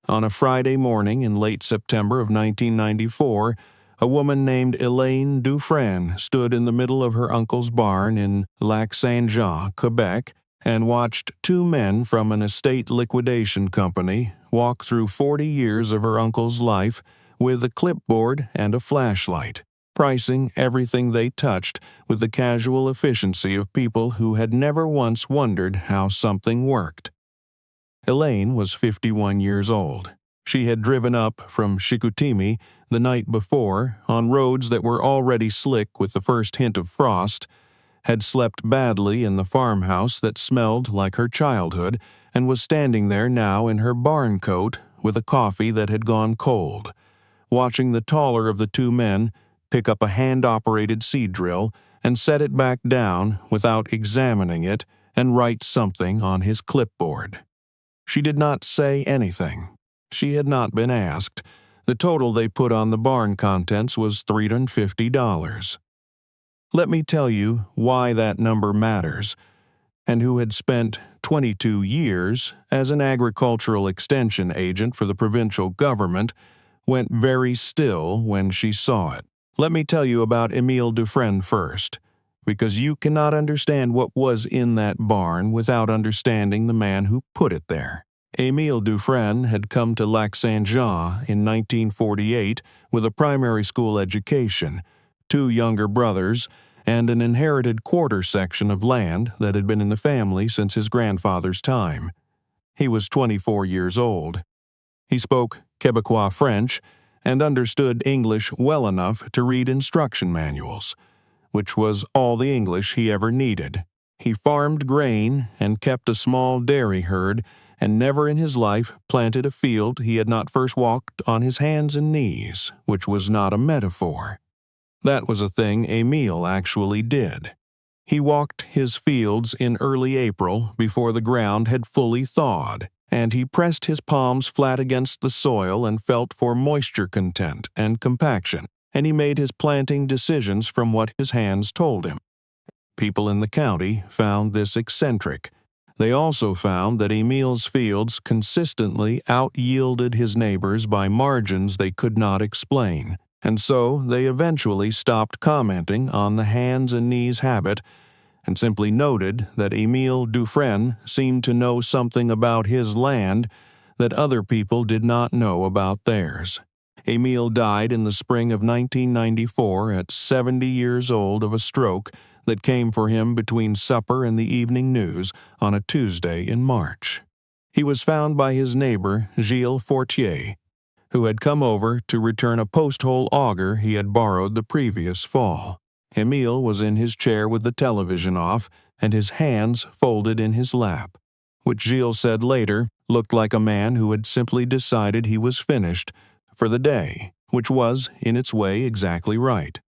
On a Friday morning in late September of 1994, a woman named Elaine Dufresne stood in the middle of her uncle's barn in Lac-Saint-Jean, Quebec, and watched two men from an estate liquidation company walk through 40 years of her uncle's life with a clipboard and a flashlight, pricing everything they touched with the casual efficiency of people who had never once wondered how something worked. Elaine was 51 years old. She had driven up from Chicoutimi the night before on roads that were already slick with the first hint of frost, had slept badly in the farmhouse that smelled like her childhood, and was standing there now in her barn coat with a coffee that had gone cold, watching the taller of the two men pick up a hand-operated seed drill and set it back down without examining it and write something on his clipboard. She did not say anything. She had not been asked. The total they put on the barn contents was $350. Let me tell you why that number matters, and who had spent 22 years as an agricultural extension agent for the provincial government went very still when she saw it. Let me tell you about Elaine Dufresne first, because you cannot understand what was in that barn without understanding the man who put it there. Elaine Dufresne had come to Lac-Saint-Jean in 1948 with a primary school education, two younger brothers, and an inherited quarter section of land that had been in the family since his grandfather's time. He was 24 years old. He spoke Quebecois French and understood English well enough to read instruction manuals, which was all the English he ever needed. He farmed grain and kept a small dairy herd, and never in his life planted a field he had not first walked on his hands and knees, which was not a metaphor. That was a thing Emile actually did. He walked his fields in early April before the ground had fully thawed, and he pressed his palms flat against the soil and felt for moisture content and compaction, and he made his planting decisions from what his hands told him. People in the county found this eccentric. They also found that Emile's fields consistently out-yielded his neighbors by margins they could not explain, and so they eventually stopped commenting on the hands and knees habit and simply noted that Elaine Dufresne seemed to know something about his land that other people did not know about theirs. Emile died in the spring of 1994 at 70 years old of a stroke that came for him between supper and the evening news on a Tuesday in March. He was found by his neighbor, Gilles Fortier, who had come over to return a post-hole auger he had borrowed the previous fall. Emile was in his chair with the television off and his hands folded in his lap, which Gilles said later looked like a man who had simply decided he was finished for the day, which was, in its way, exactly right.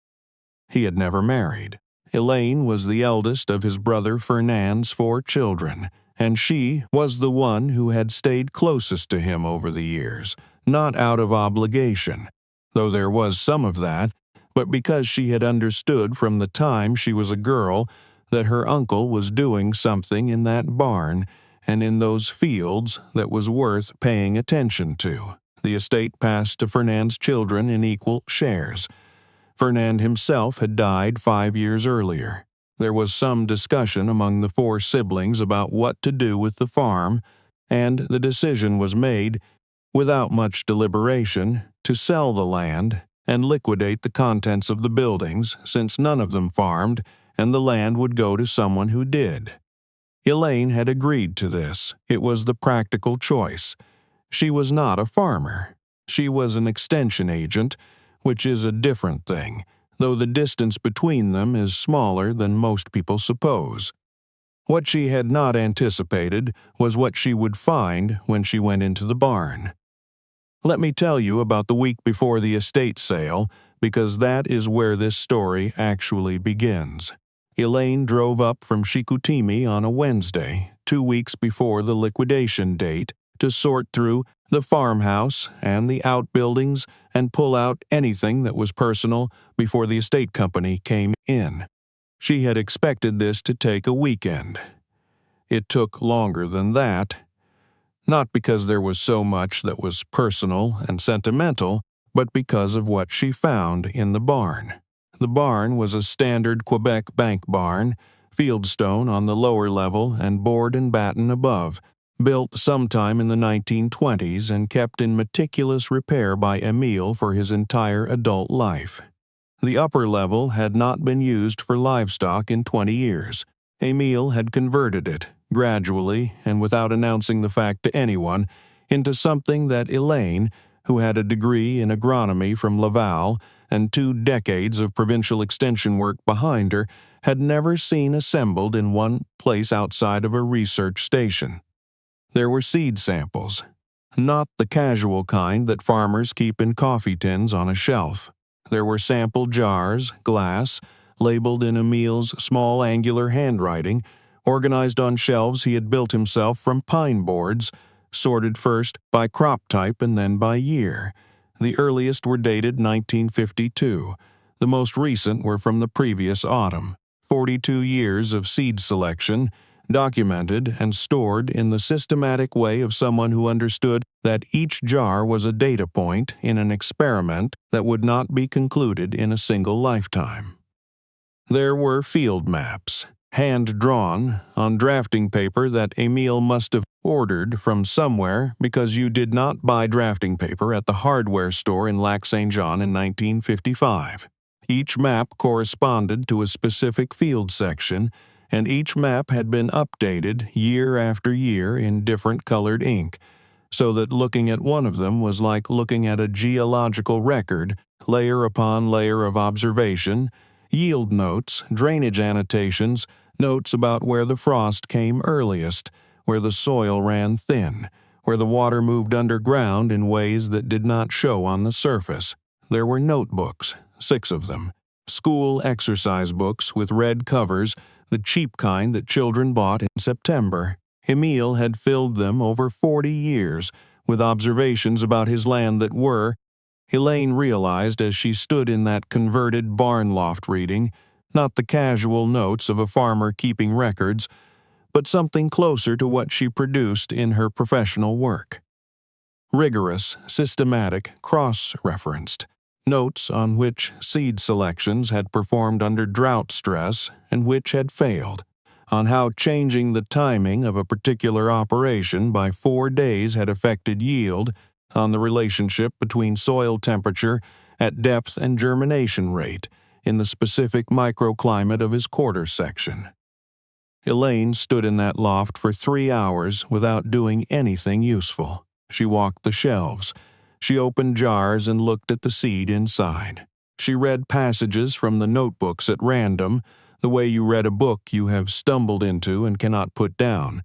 He had never married. Elaine was the eldest of his brother Fernand's 4 children, and she was the one who had stayed closest to him over the years, not out of obligation, though there was some of that, but because she had understood from the time she was a girl that her uncle was doing something in that barn and in those fields that was worth paying attention to. The estate passed to Fernand's children in equal shares. Fernand himself had died 5 years earlier. There was some discussion among the 4 siblings about what to do with the farm, and the decision was made, without much deliberation, to sell the land and liquidate the contents of the buildings, since none of them farmed, and the land would go to someone who did. Elaine had agreed to this. It was the practical choice. She was not a farmer. She was an extension agent, which is a different thing, though the distance between them is smaller than most people suppose. What she had not anticipated was what she would find when she went into the barn. Let me tell you about the week before the estate sale, because that is where this story actually begins. Elaine drove up from Chicoutimi on a Wednesday, 2 weeks before the liquidation date, to sort through the farmhouse and the outbuildings and pull out anything that was personal before the estate company came in. She had expected this to take a weekend. It took longer than that. not because there was so much that was personal and sentimental, but because of what she found in the barn. The barn was a standard Quebec bank barn, fieldstone on the lower level and board and batten above, built sometime in the 1920s and kept in meticulous repair by Emile for his entire adult life. The upper level had not been used for livestock in 20 years. Emile had converted it, gradually and without announcing the fact to anyone, into something that Elaine, who had a degree in agronomy from Laval and 2 decades of provincial extension work behind her, had never seen assembled in one place outside of a research station. There were seed samples, not the casual kind that farmers keep in coffee tins on a shelf. There were sample jars, glass, labeled in Emile's small angular handwriting, organized on shelves he had built himself from pine boards, sorted first by crop type and then by year. The earliest were dated 1952. The most recent were from the previous autumn. 42 years of seed selection, documented and stored in the systematic way of someone who understood that each jar was a data point in an experiment that would not be concluded in a single lifetime. There were field maps, hand-drawn, on drafting paper that Emile must have ordered from somewhere because you did not buy drafting paper at the hardware store in Lac-Saint-Jean in 1955. Each map corresponded to a specific field section, and each map had been updated year after year in different colored ink, so that looking at one of them was like looking at a geological record, layer upon layer of observation, yield notes, drainage annotations, notes about where the frost came earliest, where the soil ran thin, where the water moved underground in ways that did not show on the surface. There were notebooks, 6 of them, school exercise books with red covers, the cheap kind that children bought in September. Emile had filled them over 40 years with observations about his land that were, Elaine realized as she stood in that converted barn loft reading, not the casual notes of a farmer keeping records, but something closer to what she produced in her professional work. Rigorous, systematic, cross-referenced, notes on which seed selections had performed under drought stress and which had failed, on how changing the timing of a particular operation by 4 days had affected yield, on the relationship between soil temperature at depth and germination rate in the specific microclimate of his quarter section. Elaine stood in that loft for 3 hours without doing anything useful. She walked the shelves. She opened jars and looked at the seed inside. She read passages from the notebooks at random, the way you read a book you have stumbled into and cannot put down,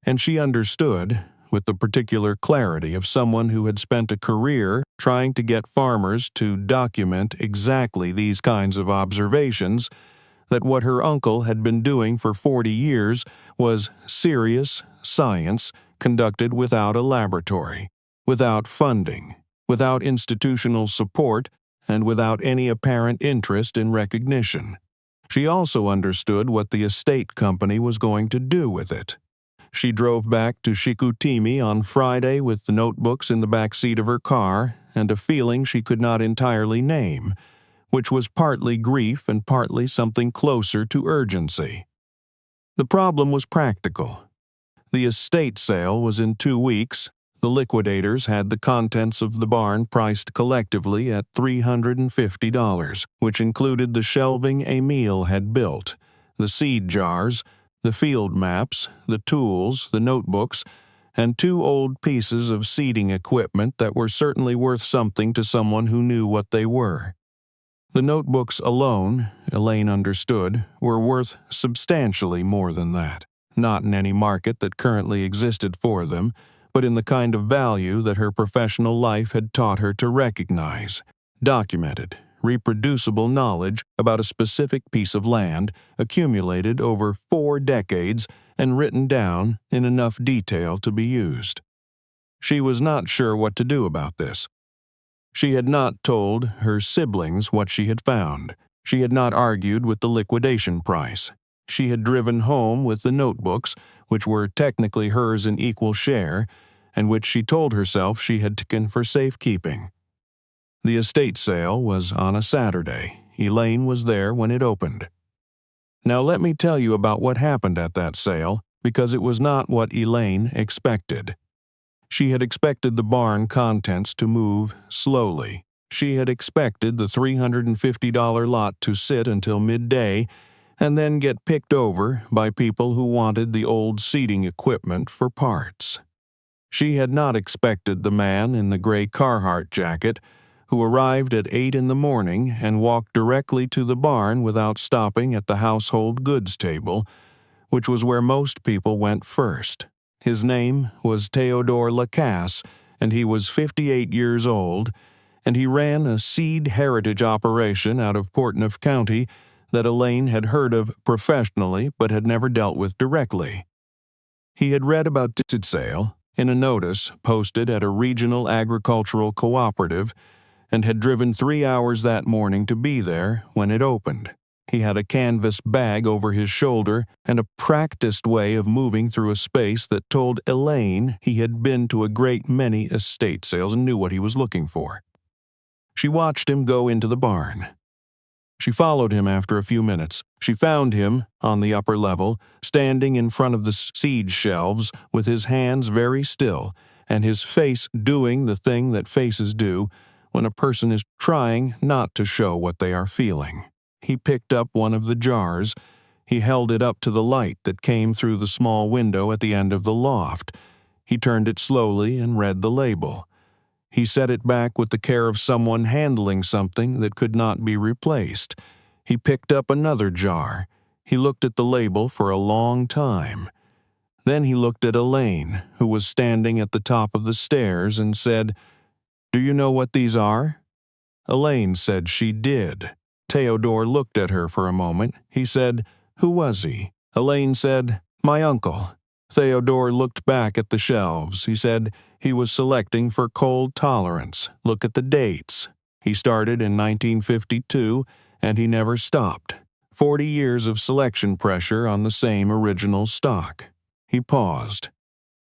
and she understood, with the particular clarity of someone who had spent a career trying to get farmers to document exactly these kinds of observations, that what her uncle had been doing for 40 years was serious science conducted without a laboratory, without funding, without institutional support, and without any apparent interest in recognition. She also understood what the estate company was going to do with it. She drove back to Chicoutimi on Friday with the notebooks in the back seat of her car and a feeling she could not entirely name, which was partly grief and partly something closer to urgency. The problem was practical. The estate sale was in 2 weeks. The liquidators had the contents of the barn priced collectively at $350, which included the shelving Emile had built, the seed jars, the field maps, the tools, the notebooks, and 2 old pieces of seeding equipment that were certainly worth something to someone who knew what they were. The notebooks alone, Elaine understood, were worth substantially more than that, not in any market that currently existed for them, but in the kind of value that her professional life had taught her to recognize, documented, reproducible knowledge about a specific piece of land accumulated over 4 decades and written down in enough detail to be used. She was not sure what to do about this. She had not told her siblings what she had found. She had not argued with the liquidation price. She had driven home with the notebooks, which were technically hers in equal share, and which she told herself she had taken for safekeeping. The estate sale was on a Saturday. Elaine was there when it opened. Now let me tell you about what happened at that sale, because it was not what Elaine expected. She had expected the barn contents to move slowly. She had expected the $350 lot to sit until midday and then get picked over by people who wanted the old seating equipment for parts. She had not expected the man in the gray Carhartt jacket who arrived at 8 in the morning and walked directly to the barn without stopping at the household goods table, which was where most people went first. His name was Theodore Lacasse, and he was 58 years old, and he ran a seed heritage operation out of Portneuf County that Elaine had heard of professionally but had never dealt with directly. He had read about the sale in a notice posted at a regional agricultural cooperative and had driven 3 hours that morning to be there when it opened. He had a canvas bag over his shoulder and a practiced way of moving through a space that told Elaine he had been to a great many estate sales and knew what he was looking for. She watched him go into the barn. She followed him after a few minutes. She found him, on the upper level, standing in front of the seed shelves with his hands very still and his face doing the thing that faces do when a person is trying not to show what they are feeling. He picked up one of the jars. He held it up to the light that came through the small window at the end of the loft. He turned it slowly and read the label. He set it back with the care of someone handling something that could not be replaced. He picked up another jar. He looked at the label for a long time. Then he looked at Elaine, who was standing at the top of the stairs, and said, "Do you know what these are?" Elaine said she did. Theodore looked at her for a moment. He said, "Who was he?" Elaine said, "My uncle." Theodore looked back at the shelves. He said he was selecting for cold tolerance. Look at the dates. He started in 1952, and he never stopped. 40 years of selection pressure on the same original stock. He paused.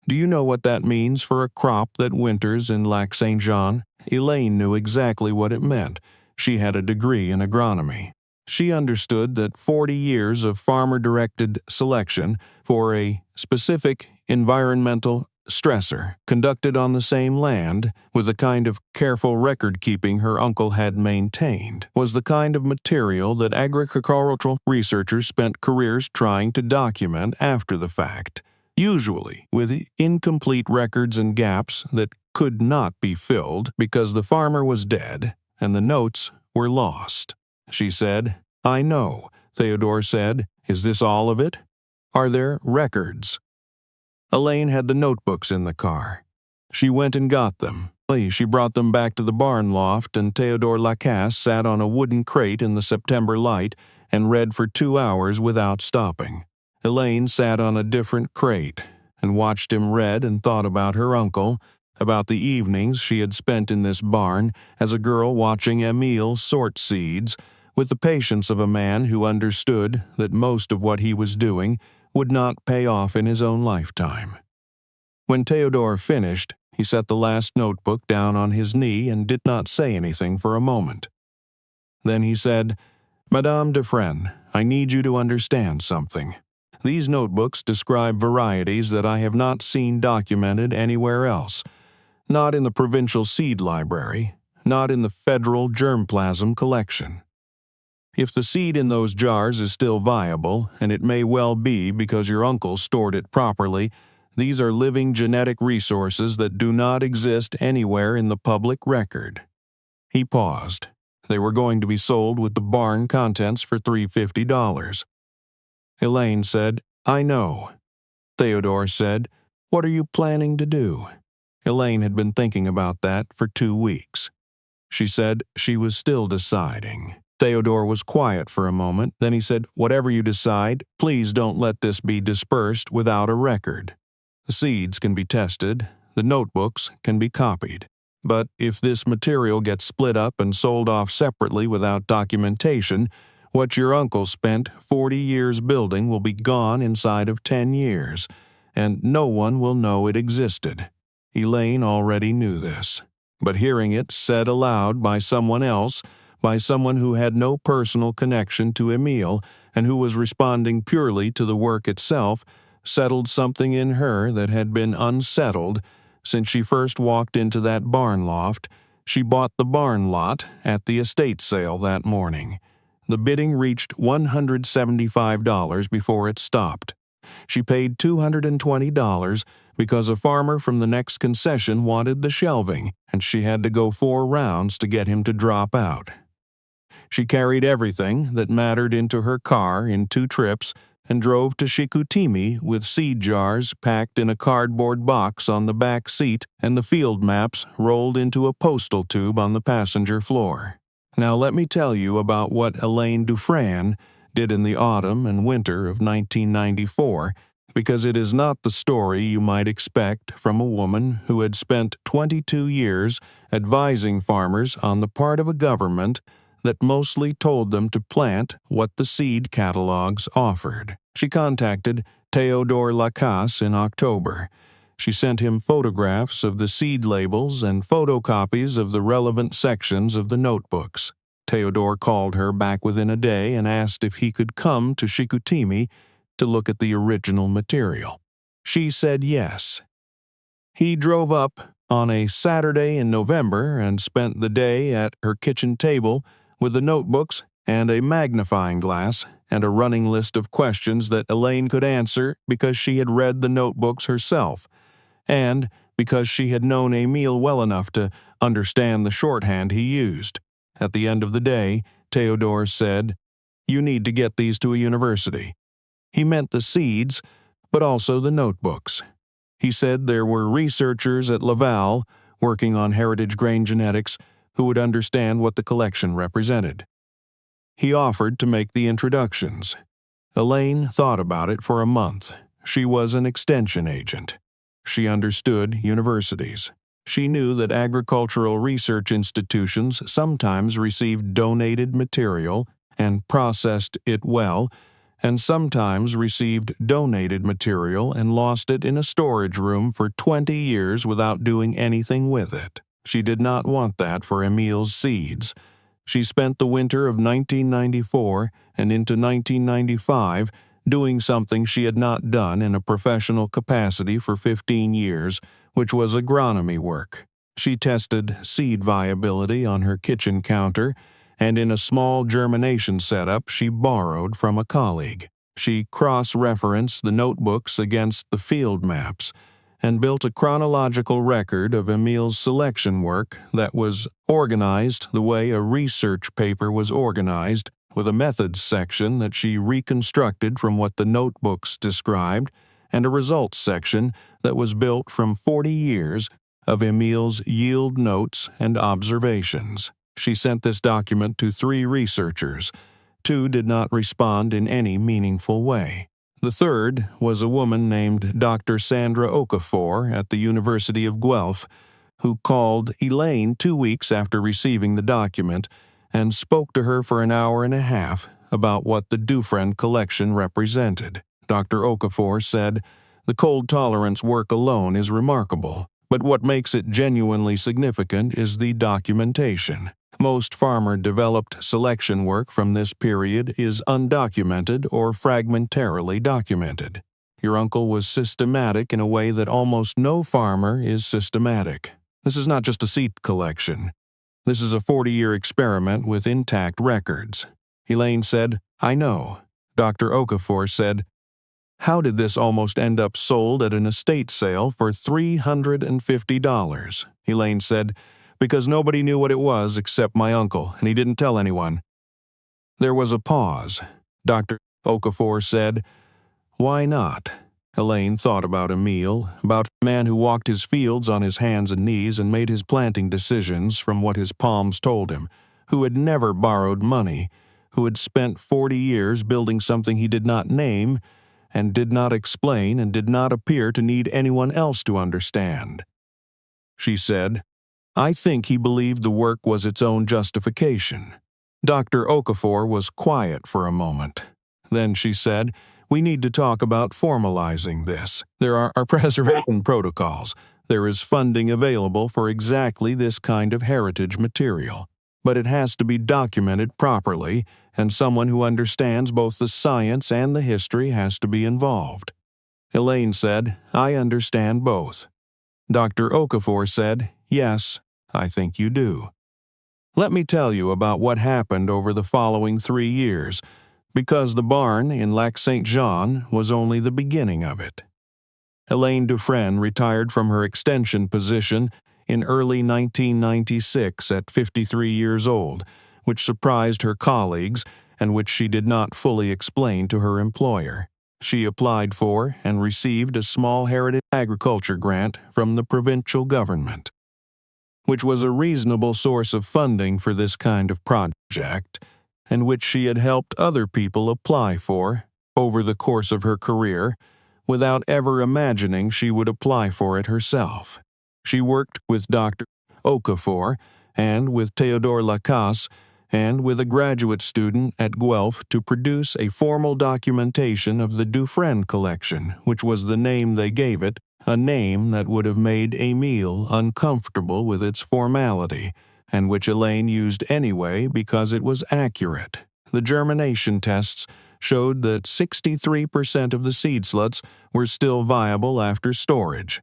"Do you know what that means for a crop that winters in Lac-Saint-Jean?" Elaine knew exactly what it meant. She had a degree in agronomy. She understood that 40 years of farmer-directed selection for a specific environmental stressor conducted on the same land with the kind of careful record-keeping her uncle had maintained was the kind of material that agricultural researchers spent careers trying to document after the fact, usually with incomplete records and gaps that could not be filled because the farmer was dead and the notes were lost. She said, "I know." Theodore said, "Is this all of it? Are there records?" Elaine had the notebooks in the car. She went and got them. She brought them back to the barn loft, and Theodore Lacasse sat on a wooden crate in the September light and read for 2 hours without stopping. Elaine sat on a different crate and watched him read and thought about her uncle, about the evenings she had spent in this barn as a girl watching Emile sort seeds, with the patience of a man who understood that most of what he was doing would not pay off in his own lifetime. When Theodore finished, he set the last notebook down on his knee and did not say anything for a moment. Then he said, "Madame Dufresne, I need you to understand something. These notebooks describe varieties that I have not seen documented anywhere else, not in the provincial seed library, not in the federal germplasm collection. If the seed in those jars is still viable, and it may well be because your uncle stored it properly, these are living genetic resources that do not exist anywhere in the public record." He paused. They were going to be sold with the barn contents for $350. Elaine said, "I know." Theodore said, "What are you planning to do?" Elaine had been thinking about that for 2 weeks. She said she was still deciding. Theodore was quiet for a moment. Then he said, "Whatever you decide, please don't let this be dispersed without a record. The seeds can be tested. The notebooks can be copied. But if this material gets split up and sold off separately without documentation, what your uncle spent 40 years building will be gone inside of 10 years, and no one will know it existed. Elaine already knew this, but hearing it said aloud by someone else, by someone who had no personal connection to Emile and who was responding purely to the work itself, settled something in her that had been unsettled since she first walked into that barn loft. She bought the barn lot at the estate sale that morning. The bidding reached $175 before it stopped. She paid $220 because a farmer from the next concession wanted the shelving, and she had to go 4 rounds to get him to drop out. She carried everything that mattered into her car in 2 trips and drove to Chicoutimi with seed jars packed in a cardboard box on the back seat and the field maps rolled into a postal tube on the passenger floor. Now let me tell you about what Elaine Dufresne did in the autumn and winter of 1994, because it is not the story you might expect from a woman who had spent 22 years advising farmers on the part of a government that mostly told them to plant what the seed catalogs offered. She contacted Théodore Lacasse in October. She sent him photographs of the seed labels and photocopies of the relevant sections of the notebooks. Théodore called her back within a day and asked if he could come to Chicoutimi to look at the original material. She said yes. He drove up on a Saturday in November and spent the day at her kitchen table with the notebooks and a magnifying glass and a running list of questions that Elaine could answer because she had read the notebooks herself, and because she had known Emile well enough to understand the shorthand he used. At the end of the day, Théodore said, "You need to get these to a university." He meant the seeds, but also the notebooks. He said there were researchers at Laval working on heritage grain genetics who would understand what the collection represented. He offered to make the introductions. Elaine thought about it for a month. She was an extension agent. She understood universities. She knew that agricultural research institutions sometimes received donated material and processed it well, and sometimes received donated material and lost it in a storage room for 20 years without doing anything with it. She did not want that for Emile's seeds. She spent the winter of 1994 and into 1995 doing something she had not done in a professional capacity for 15 years, which was agronomy work. She tested seed viability on her kitchen counter, and in a small germination setup she borrowed from a colleague. She cross-referenced the notebooks against the field maps and built a chronological record of Emile's selection work that was organized the way a research paper was organized, with a methods section that she reconstructed from what the notebooks described, and a results section that was built from 40 years of Emile's yield notes and observations. She sent this document to 3 researchers. 2 did not respond in any meaningful way. The third was a woman named Dr. Sandra Okafor at the University of Guelph, who called Elaine 2 weeks after receiving the document and spoke to her for an hour and a half about what the Dufresne collection represented. Dr. Okafor said, "The cold tolerance work alone is remarkable, but what makes it genuinely significant is the documentation. Most farmer-developed selection work from this period is undocumented or fragmentarily documented. Your uncle was systematic in a way that almost no farmer is systematic. This is not just a seed collection. This is a 40-year experiment with intact records." Elaine said, "I know." Dr. Okafor said, "How did this almost end up sold at an estate sale for $350? Elaine said, "Because nobody knew what it was except my uncle, and he didn't tell anyone." There was a pause. Dr. Okafor said, "Why not?" Elaine thought about Emile, about a man who walked his fields on his hands and knees and made his planting decisions from what his palms told him, who had never borrowed money, who had spent 40 years building something he did not name and did not explain and did not appear to need anyone else to understand. She said, "I think he believed the work was its own justification." Dr. Okafor was quiet for a moment. Then she said, "We need to talk about formalizing this. There are preservation protocols. There is funding available for exactly this kind of heritage material, but it has to be documented properly, and someone who understands both the science and the history has to be involved. Elaine said, "I understand both." Dr. Okafor said, "Yes, I think you do." Let me tell you about what happened over the following 3 years, because the barn in Lac-Saint-Jean was only the beginning of it. Elaine Dufresne retired from her extension position in early 1996 at 53 years old, which surprised her colleagues and which she did not fully explain to her employer. She applied for and received a small heritage agriculture grant from the provincial government, which was a reasonable source of funding for this kind of project, and which she had helped other people apply for over the course of her career without ever imagining she would apply for it herself. She worked with Dr. Okafor and with Théodore Lacasse and with a graduate student at Guelph to produce a formal documentation of the Dufresne collection, which was the name they gave it, a name that would have made Émile uncomfortable with its formality, and which Elaine used anyway because it was accurate. The germination tests showed that 63% of the seed sluts were still viable after storage.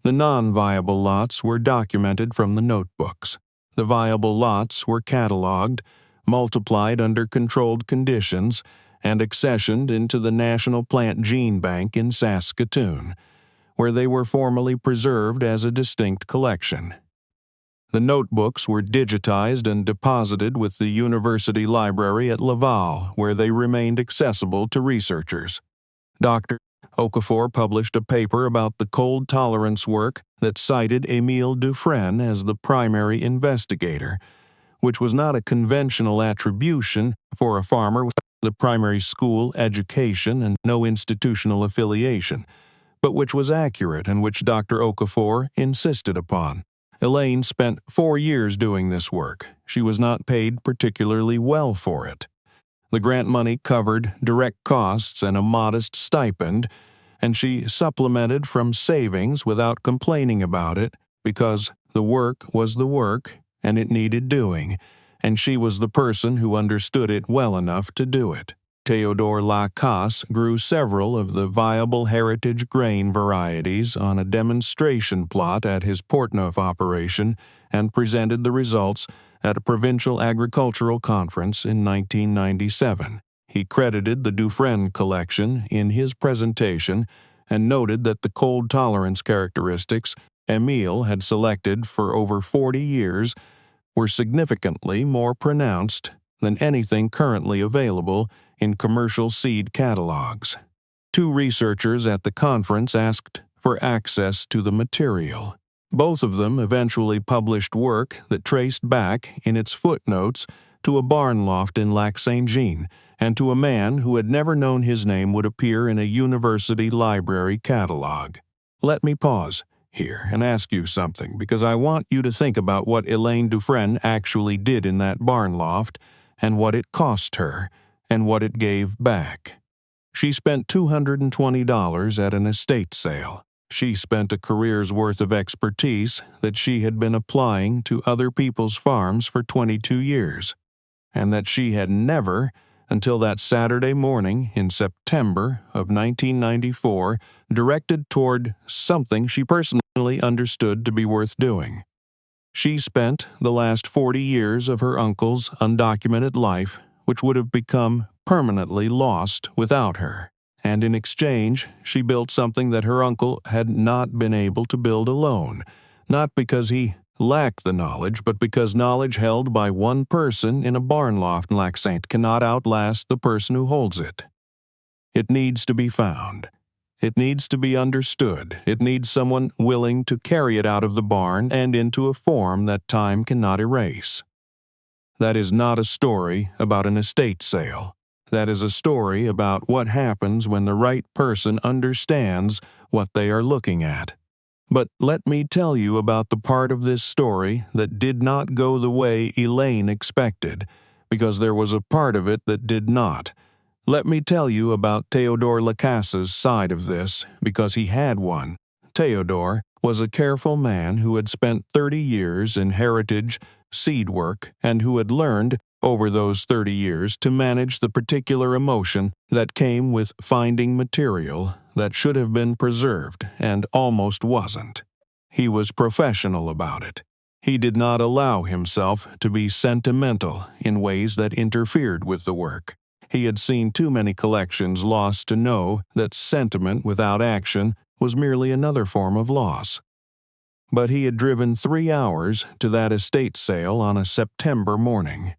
The non-viable lots were documented from the notebooks. The viable lots were cataloged, multiplied under controlled conditions, and accessioned into the National Plant Gene Bank in Saskatoon, where they were formally preserved as a distinct collection. The notebooks were digitized and deposited with the University Library at Laval, where they remained accessible to researchers. Dr. Okafor published a paper about the cold tolerance work that cited Émile Dufresne as the primary investigator, which was not a conventional attribution for a farmer with the primary school education and no institutional affiliation, but which was accurate and which Dr. Okafor insisted upon. Elaine spent 4 years doing this work. She was not paid particularly well for it. The grant money covered direct costs and a modest stipend, and she supplemented from savings without complaining about it because the work was the work and it needed doing, and she was the person who understood it well enough to do it. Théodore Lacasse grew several of the viable heritage grain varieties on a demonstration plot at his Portneuf operation and presented the results at a provincial agricultural conference in 1997. He credited the Dufresne collection in his presentation and noted that the cold tolerance characteristics Émile had selected for over 40 years were significantly more pronounced than anything currently available in commercial seed catalogs. 2 researchers at the conference asked for access to the material. Both of them eventually published work that traced back in its footnotes to a barn loft in Lac-Saint-Jean and to a man who had never known his name would appear in a university library catalog. Let me pause here and ask you something, because I want you to think about what Elaine Dufresne actually did in that barn loft and what it cost her and what it gave back. She spent $220 at an estate sale. She spent a career's worth of expertise that she had been applying to other people's farms for 22 years, and that she had never, until that Saturday morning in September of 1994, directed toward something she personally understood to be worth doing. She spent the last 40 years of her uncle's undocumented life, which would have become permanently lost without her, and in exchange she built something that her uncle had not been able to build alone, not because he lacked the knowledge, but because knowledge held by one person in a barn loft in Lac-Saint cannot outlast the person who holds it. It needs to be found. It needs to be understood. It needs someone willing to carry it out of the barn and into a form that time cannot erase. That is not a story about an estate sale. That is a story about what happens when the right person understands what they are looking at. But let me tell you about the part of this story that did not go the way Elaine expected, because there was a part of it that did not. Let me tell you about Théodore Lacasse's side of this, because he had one. Théodore was a careful man who had spent 30 years in heritage seed work and who had learned over those 30 years to manage the particular emotion that came with finding material that should have been preserved and almost wasn't. He was professional about it. He did not allow himself to be sentimental in ways that interfered with the work. He had seen too many collections lost to know that sentiment without action was merely another form of loss. But he had driven 3 hours to that estate sale on a September morning,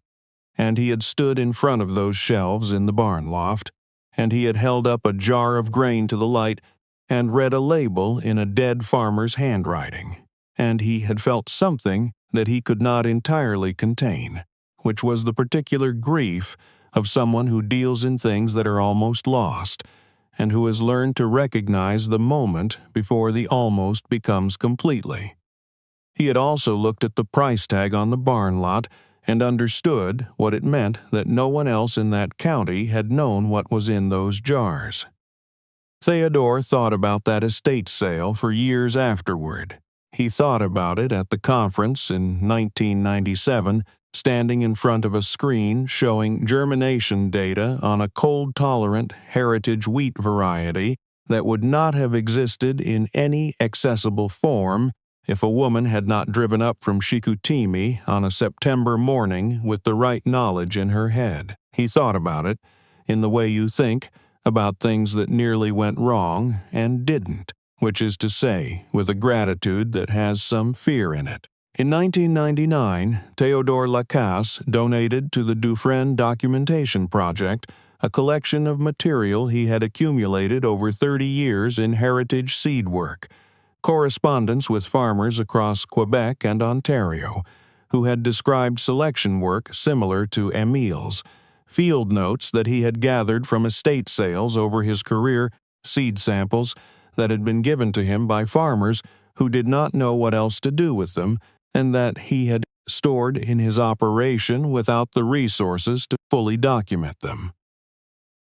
and he had stood in front of those shelves in the barn loft, and he had held up a jar of grain to the light and read a label in a dead farmer's handwriting, and he had felt something that he could not entirely contain, which was the particular grief of someone who deals in things that are almost lost, and who has learned to recognize the moment before the almost becomes completely. He had also looked at the price tag on the barn lot and understood what it meant that no one else in that county had known what was in those jars. Theodore thought about that estate sale for years afterward. He thought about it at the conference in 1997, standing in front of a screen showing germination data on a cold-tolerant heritage wheat variety that would not have existed in any accessible form if a woman had not driven up from Chicoutimi on a September morning with the right knowledge in her head. He thought about it in the way you think about things that nearly went wrong and didn't, which is to say, with a gratitude that has some fear in it. In 1999, Théodore Lacasse donated to the Dufresne Documentation Project a collection of material he had accumulated over 30 years in heritage seed work, correspondence with farmers across Quebec and Ontario, who had described selection work similar to Émile's, field notes that he had gathered from estate sales over his career, seed samples that had been given to him by farmers who did not know what else to do with them, and that he had stored in his operation without the resources to fully document them.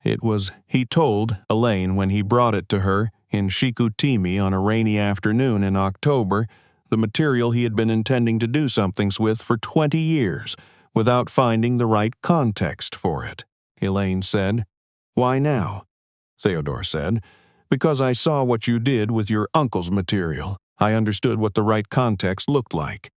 It was, he told Elaine when he brought it to her in Chicoutimi on a rainy afternoon in October, the material he had been intending to do something with for 20 years, without finding the right context for it. Elaine said, "Why now?" Theodore said, "Because I saw what you did with your uncle's material. I understood what the right context looked like."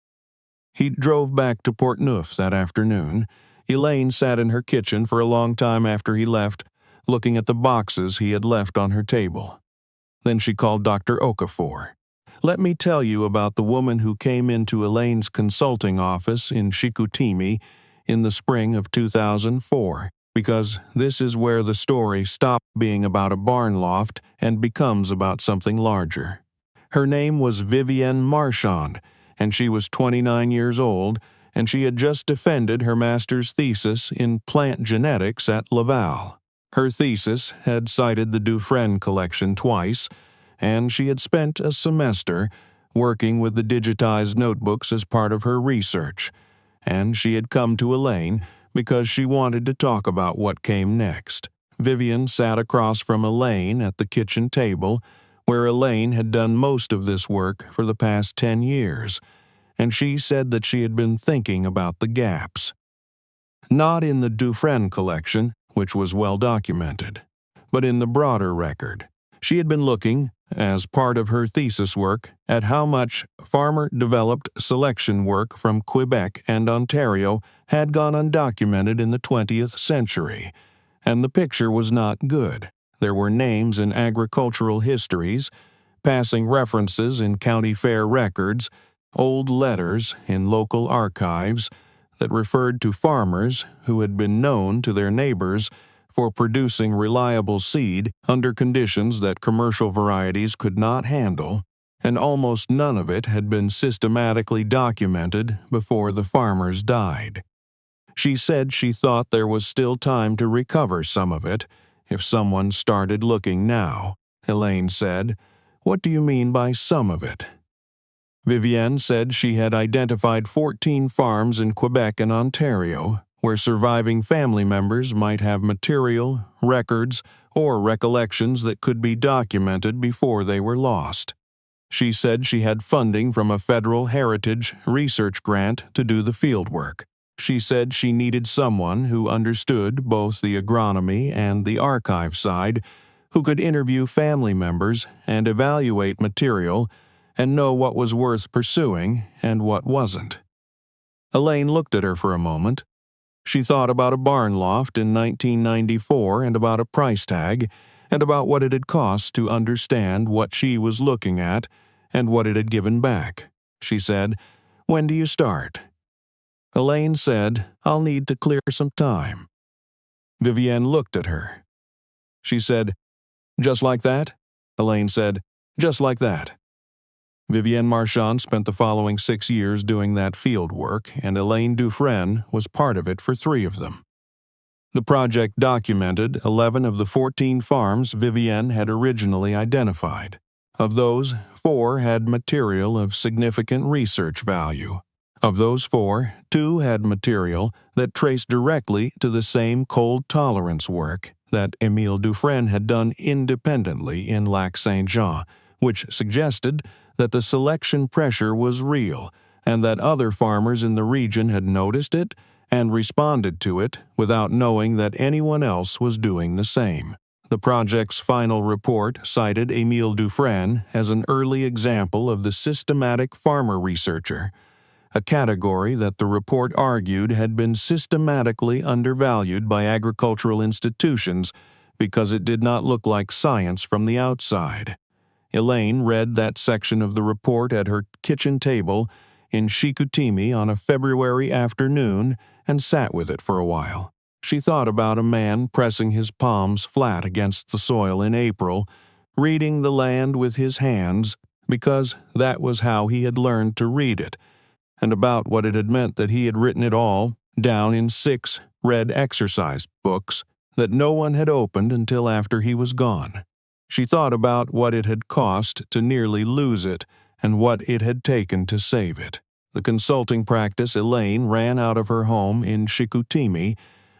He drove back to Portneuf that afternoon. Elaine sat in her kitchen for a long time after he left, looking at the boxes he had left on her table. Then she called Dr. Okafor. "Let me tell you about the woman who came into Elaine's consulting office in Chicoutimi in the spring of 2004, because this is where the story stopped being about a barn loft and becomes about something larger. Her name was Vivienne Marchand, and she was 29 years old, and she had just defended her master's thesis in plant genetics at Laval. Her thesis had cited the Dufresne collection twice, and she had spent a semester working with the digitized notebooks as part of her research, and she had come to Elaine because she wanted to talk about what came next. Vivienne sat across from Elaine at the kitchen table, where Elaine had done most of this work for the past 10 years, and she said that she had been thinking about the gaps. Not in the Dufresne collection, which was well documented, but in the broader record. She had been looking, as part of her thesis work, at how much farmer-developed selection work from Quebec and Ontario had gone undocumented in the 20th century, and the picture was not good. There were names in agricultural histories, passing references in county fair records, old letters in local archives that referred to farmers who had been known to their neighbors for producing reliable seed under conditions that commercial varieties could not handle, and almost none of it had been systematically documented before the farmers died. She said she thought there was still time to recover some of it if someone started looking now. Elaine said, "What do you mean by some of it?" Vivienne said she had identified 14 farms in Quebec and Ontario where surviving family members might have material, records, or recollections that could be documented before they were lost. She said she had funding from a federal heritage research grant to do the fieldwork. She said she needed someone who understood both the agronomy and the archive side, who could interview family members and evaluate material and know what was worth pursuing and what wasn't. Elaine looked at her for a moment. She thought about a barn loft in 1994 and about a price tag, and about what it had cost to understand what she was looking at and what it had given back. She said, "When do you start?" Elaine said, "I'll need to clear some time." Vivienne looked at her. She said, "Just like that?" Elaine said, "Just like that." Vivienne Marchand spent the following 6 years doing that field work, and Elaine Dufresne was part of it for 3 of them. The project documented 11 of the 14 farms Vivienne had originally identified. Of those, 4 had material of significant research value. Of those 4, 2 had material that traced directly to the same cold tolerance work that Émile Dufresne had done independently in Lac-Saint-Jean, which suggested that the selection pressure was real and that other farmers in the region had noticed it and responded to it without knowing that anyone else was doing the same. The project's final report cited Émile Dufresne as an early example of the systematic farmer researcher, a category that the report argued had been systematically undervalued by agricultural institutions because it did not look like science from the outside. Elaine read that section of the report at her kitchen table in Chicoutimi on a February afternoon and sat with it for a while. She thought about a man pressing his palms flat against the soil in April, reading the land with his hands because that was how he had learned to read it, and about what it had meant that he had written it all down in 6 red exercise books that no one had opened until after he was gone. She thought about what it had cost to nearly lose it and what it had taken to save it. The consulting practice Elaine ran out of her home in Chicoutimi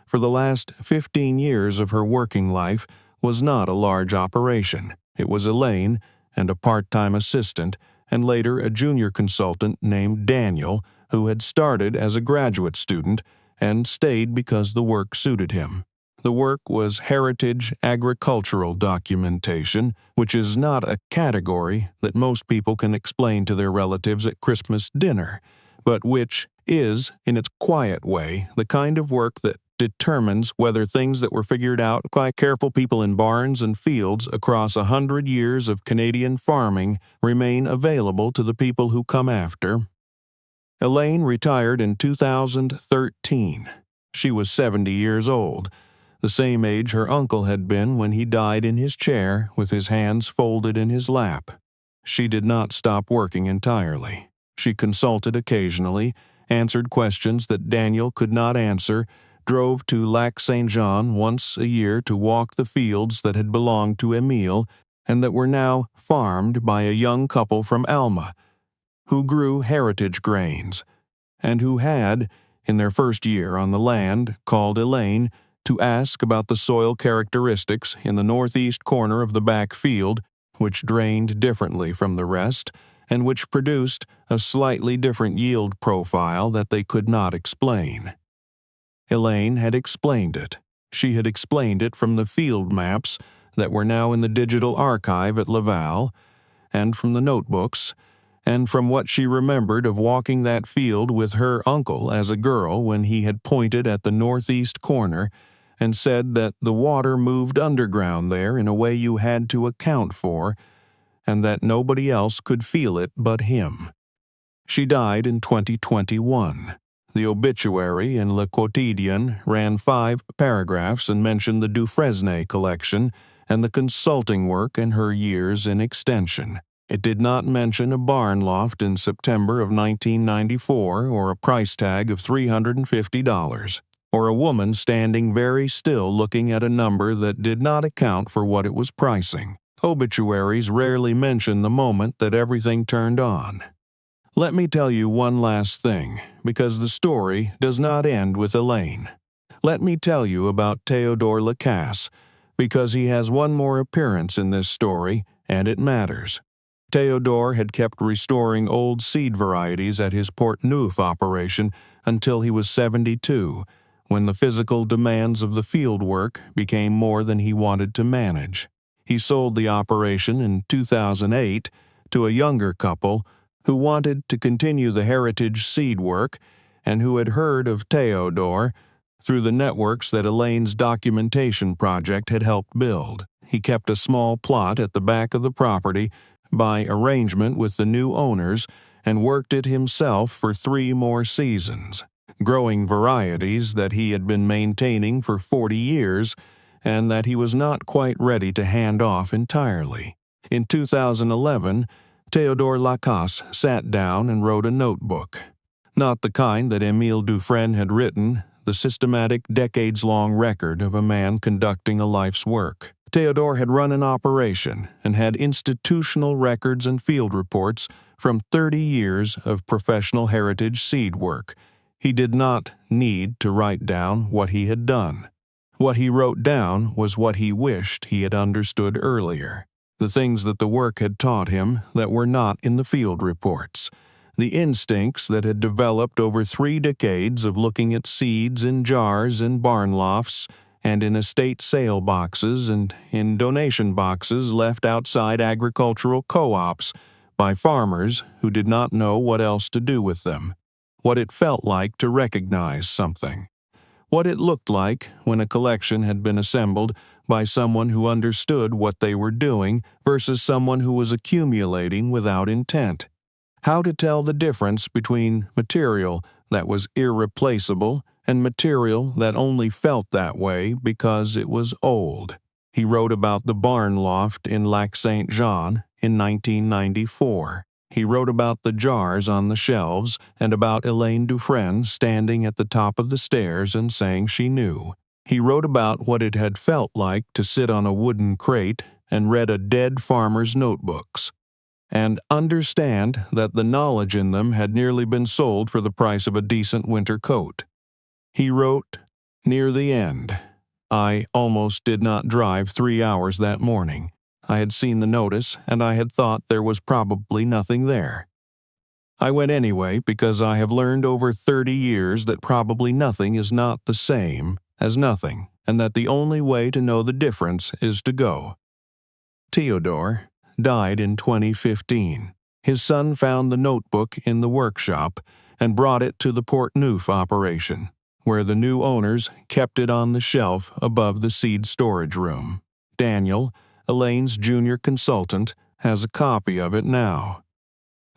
for the last 15 years of her working life was not a large operation. It was Elaine and a part-time assistant and later a junior consultant named Daniel, who had started as a graduate student and stayed because the work suited him. The work was heritage agricultural documentation, which is not a category that most people can explain to their relatives at Christmas dinner, but which is, in its quiet way, the kind of work that determines whether things that were figured out by careful people in barns and fields across 100 years of Canadian farming remain available to the people who come after. Elaine retired in 2013. She was 70 years old, the same age her uncle had been when he died in his chair with his hands folded in his lap. She did not stop working entirely. She consulted occasionally, answered questions that Daniel could not answer, drove to Lac-Saint-Jean once a year to walk the fields that had belonged to Émile and that were now farmed by a young couple from Alma, who grew heritage grains, and who had, in their first year on the land, called Elaine to ask about the soil characteristics in the northeast corner of the back field, which drained differently from the rest, and which produced a slightly different yield profile that they could not explain. Elaine had explained it. She had explained it from the field maps that were now in the digital archive at Laval, and from the notebooks, and from what she remembered of walking that field with her uncle as a girl when he had pointed at the northeast corner and said that the water moved underground there in a way you had to account for, and that nobody else could feel it but him. She died in 2021. The obituary in Le Quotidien ran 5 paragraphs and mentioned the Dufresne collection and the consulting work and her years in extension. It did not mention a barn loft in September of 1994 or a price tag of $350, or a woman standing very still looking at a number that did not account for what it was pricing. Obituaries rarely mention the moment that everything turned on. Let me tell you one last thing, because the story does not end with Elaine. Let me tell you about Théodore Lacasse, because he has one more appearance in this story, and it matters. Theodore had kept restoring old seed varieties at his Port-Neuf operation until he was 72, when the physical demands of the field work became more than he wanted to manage. He sold the operation in 2008 to a younger couple who wanted to continue the heritage seed work and who had heard of Theodore through the networks that Elaine's documentation project had helped build. He kept a small plot at the back of the property by arrangement with the new owners and worked it himself for 3 more seasons, growing varieties that he had been maintaining for 40 years and that he was not quite ready to hand off entirely. In 2011, Theodore Lacasse sat down and wrote a notebook. Not the kind that Elaine Dufresne had written, the systematic, decades-long record of a man conducting a life's work. Theodore had run an operation and had institutional records and field reports from 30 years of professional heritage seed work. He did not need to write down what he had done. What he wrote down was what he wished he had understood earlier, the things that the work had taught him that were not in the field reports, the instincts that had developed over 3 decades of looking at seeds in jars in barn lofts and in estate sale boxes and in donation boxes left outside agricultural co-ops by farmers who did not know what else to do with them, what it felt like to recognize something, what it looked like when a collection had been assembled by someone who understood what they were doing versus someone who was accumulating without intent, how to tell the difference between material that was irreplaceable and material that only felt that way because it was old. He wrote about the barn loft in Lac-Saint-Jean in 1994. He wrote about the jars on the shelves and about Elaine Dufresne standing at the top of the stairs and saying she knew. He wrote about what it had felt like to sit on a wooden crate and read a dead farmer's notebooks, and understand that the knowledge in them had nearly been sold for the price of a decent winter coat. He wrote, "Near the end, I almost did not drive 3 hours that morning. I had seen the notice, and I had thought there was probably nothing there. I went anyway because I have learned over 30 years that probably nothing is not the same as nothing, and that the only way to know the difference is to go." Theodore died in 2015. His son found the notebook in the workshop and brought it to the Port-Neuf operation, where the new owners kept it on the shelf above the seed storage room. Daniel, Elaine's junior consultant, has a copy of it now.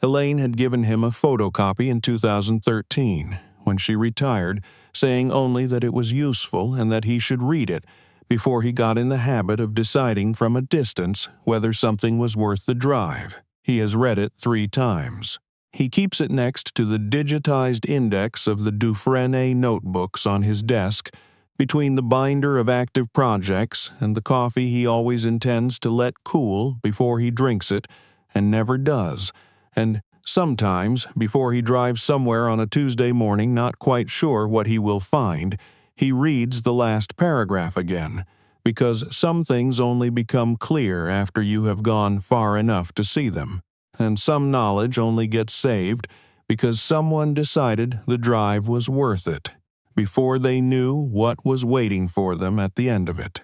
Elaine had given him a photocopy in 2013, when she retired, saying only that it was useful and that he should read it before he got in the habit of deciding from a distance whether something was worth the drive. He has read it 3 times. He keeps it next to the digitized index of the Dufresne notebooks on his desk, between the binder of active projects and the coffee he always intends to let cool before he drinks it, and never does, and sometimes, before he drives somewhere on a Tuesday morning not quite sure what he will find, he reads the last paragraph again, because some things only become clear after you have gone far enough to see them, and some knowledge only gets saved because someone decided the drive was worth it, before they knew what was waiting for them at the end of it.